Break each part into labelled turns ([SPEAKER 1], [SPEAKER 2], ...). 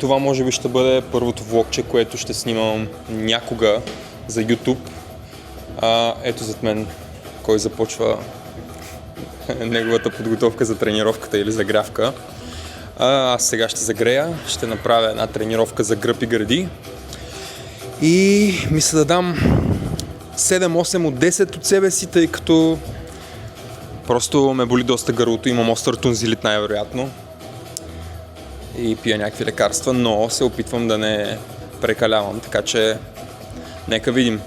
[SPEAKER 1] Това може би ще бъде първото влогче, което ще снимам някога за YouTube. Ето зад мен кой започва неговата подготовка за тренировката или загрявка. Аз сега ще загрея, ще направя една тренировка за гръб и гърди. И мисля да дам 7-8 от 10 от себе си, тъй като просто ме боли доста гърлото, имам остър тонзилит най-вероятно. И пия някакви лекарства, но се опитвам да не прекалявам, така че нека видим.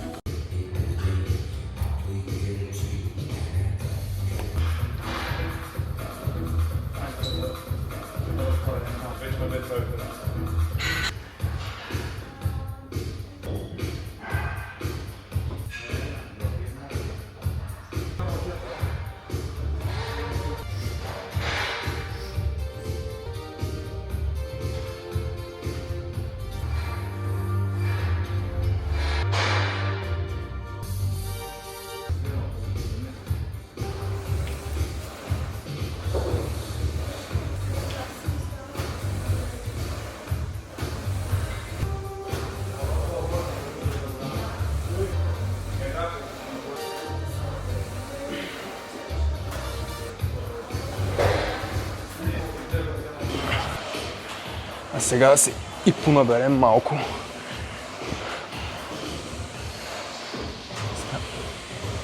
[SPEAKER 1] А сега да си и понаберем малко.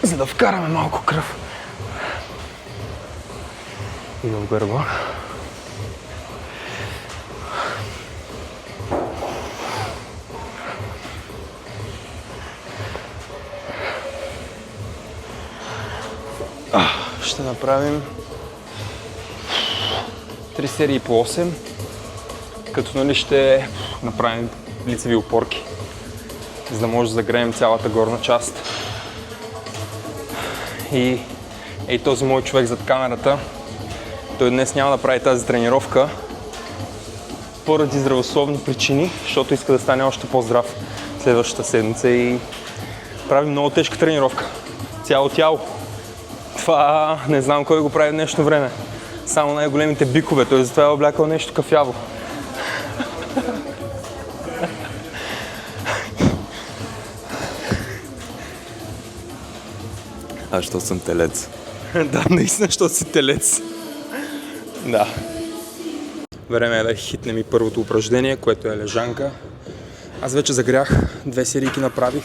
[SPEAKER 1] За да вкараме малко кръв. И в гърба. Ще направим 3 серии по 8. Като нали ще направим лицеви опорки, за да може да загреем цялата горна част. И този мой човек зад камерата, той днес няма да прави тази тренировка поради здравословни причини, защото иска да стане още по-здрав следващата седмица и прави много тежка тренировка. Цяло тяло. Това не знам кой го прави в днешно време. Само най-големите бикове, той затова е облякал нещо кафяво. Що съм телец. Да, наистина, що си телец. Да. Време е да хитнем и първото упражнение, което е лежанка. Аз вече загрях, 2 серийки направих.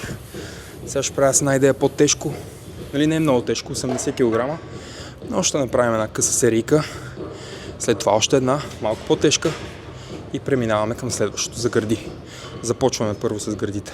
[SPEAKER 1] Сега ще правя с една идея по-тежко. Нали не е много тежко, 80 кг. Но ще направим една къса серийка. След това още една, малко по-тежка. И преминаваме към следващото за гърди. Започваме първо с гърдите.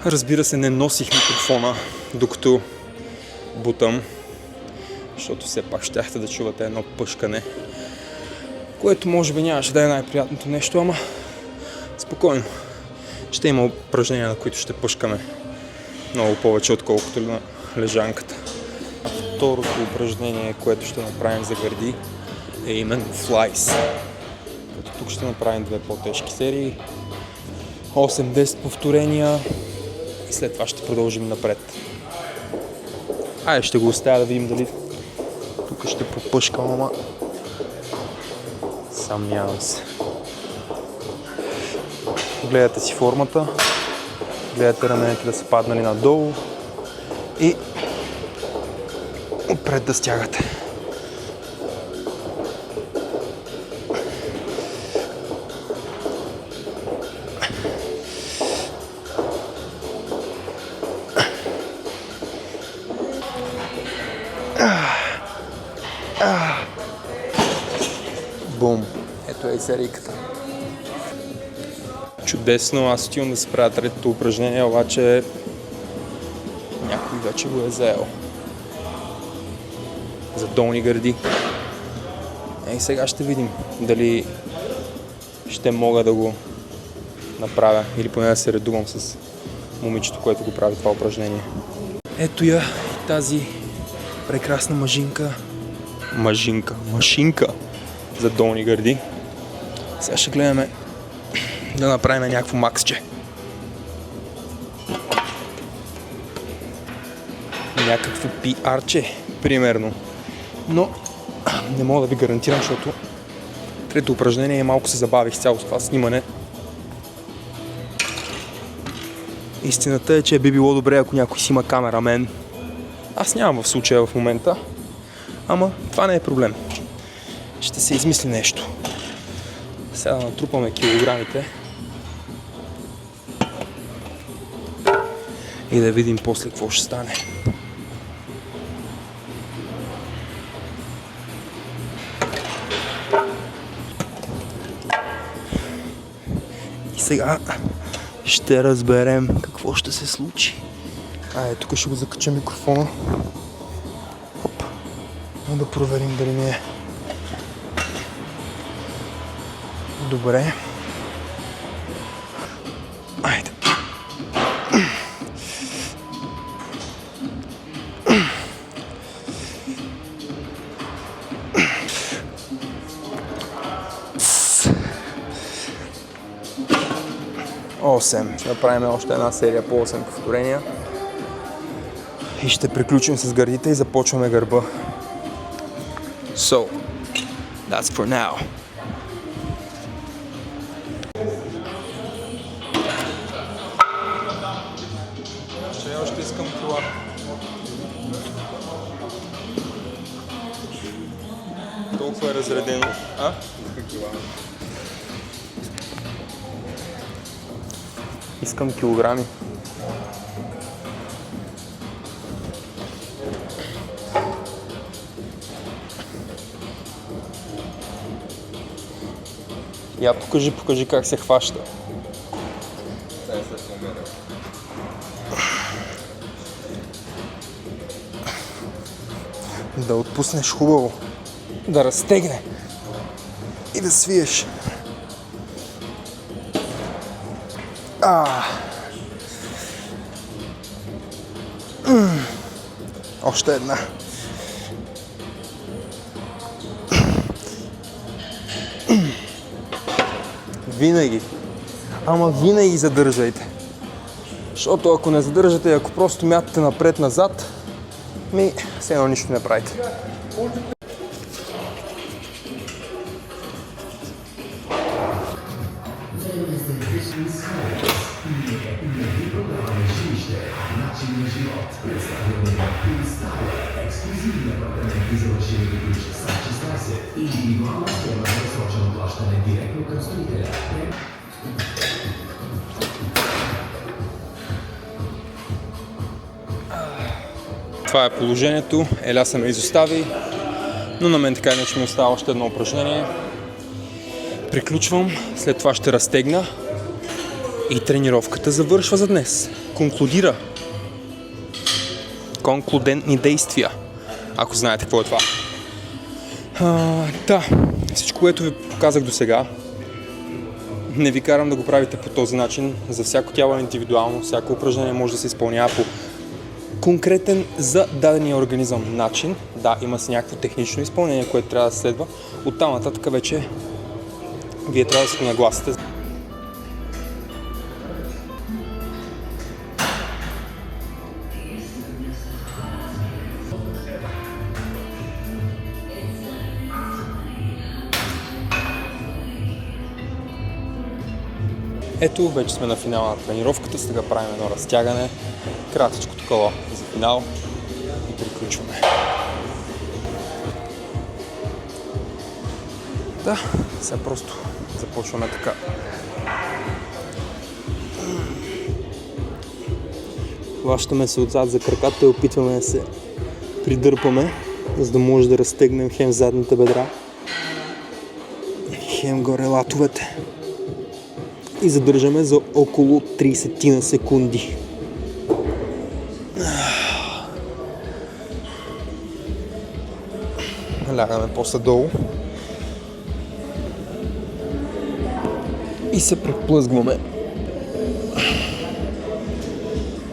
[SPEAKER 1] Разбира се, не носих микрофона, докато бутам, защото все пак щяхте да чувате едно пъшкане, което може би нямаше да е най-приятното нещо, ама спокойно. Ще има упражнения, на които ще пъшкаме много повече, отколкото на лежанката. Второто упражнение, което ще направим за гърди, е именно флайс. Като тук ще направим 2 по-тежки серии, 8-10 повторения. И след това ще продължим напред. Ще го оставя да видим дали тук ще попъшкам, ама съмнявам се. Гледате си формата, гледате раменете да са паднали надолу и отпред да стягате. Бум! Ето е и серийката. Чудесно, аз отивам да се правя третото упражнение, обаче някой вече го е заел. за долни гърди. И сега ще видим дали ще мога да го направя или поне да се редувам с момичето, което го прави това упражнение. Ето я тази прекрасна машинка за долни гърди. Сега ще гледаме да направим някакво максче. Някакво PR-че, примерно. Но не мога да ви гарантирам, защото трето упражнение малко се забавих с цялото това снимане. Истината е, че би било добре, ако някой си има камерамен. Аз нямам в случая в момента, ама това не е проблем. Ще се измисли нещо. Сега да натрупаме килограмите и да видим после какво ще стане. И сега ще разберем какво ще се случи. Тук ще го закача микрофона. Хоп. Да проверим дали не е. Добре. Айде. Осем. Ще направим още една серия по 8 повторения. И ще приключим с гърдите и започваме гърба. So, that's for now. Още искам това. Толкова е разредено. Искам килограми. Я покажи как се хваща. Да отпуснеш хубаво, да разтегне и да свиеш. Още една. Винаги. Ама винаги задържайте. Защото ако не задържате, ако просто мятате напред-назад, все едно нищо не правите. Това е положението. Еля се ме изостави, но на мен така иначе ми остава още едно упражнение. Приключвам, след това ще разтегна и тренировката завършва за днес. Конклудира. Конклудентни действия, ако знаете какво е това. Всичко, което ви показах до сега, не ви карам да го правите по този начин. За всяко тяло е индивидуално, всяко упражнение може да се изпълнява по конкретен за дадения организъм начин. Да, има си някакво технично изпълнение, което трябва да следва. Оттам нататък вече вие трябва да се нагласите. Ето, вече сме на финала на тренировката, сега правим едно разтягане, кратичко такова за финал и приключваме. Да, сега просто започваме така. Хващаме се отзад за краката и опитваме да се придърпаме, за да може да разтегнем хем задните бедра, хем горе латовете. И задържаме за около 30 секунди. Лягаме после долу. И се преплъзгваме,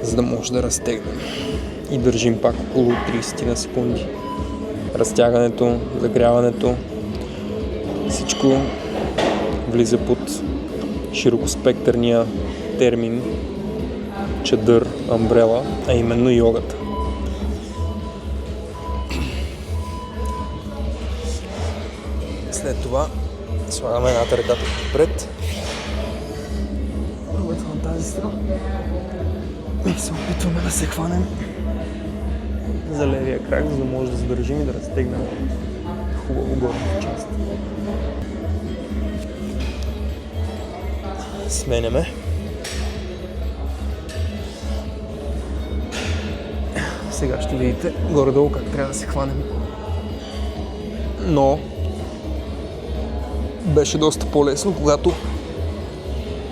[SPEAKER 1] за да може да разтегнем. И държим пак около 30 на секунди. Разтягането, загряването, всичко влиза под широкоспектърния термин чадър, амбрела, а именно йогата. След това слагаме едната ръката отпред, другата на тази страна и се опитваме да се хванем за левия крак, за да може да задържим и да разтегнем хубаво горната част. Сменяме. Сега ще видите горе-долу как трябва да се хванем. Но беше доста по-лесно, когато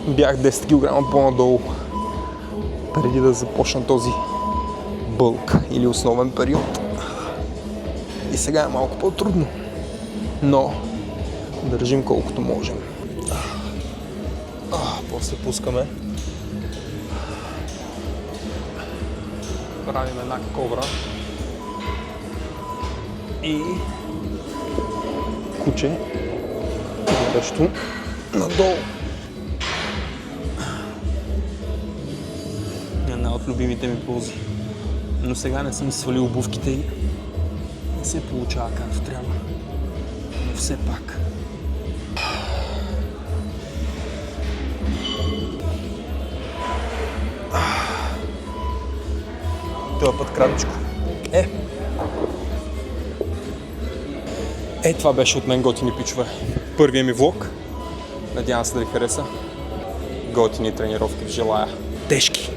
[SPEAKER 1] бях 10 кг по-надолу, преди да започна този бълк или основен период. И сега е малко по-трудно, но държим колкото можем. После пускаме. Правим една кобра и куче горещо надолу. Една от любимите ми пози. Но сега не съм свалил обувките и не се получава както трябва. Но все пак. Това път кратичко. Това беше от мен, готини пичове. Първият ми влог. Надявам се да ви хареса. Готини тренировки ви желая. Тежки!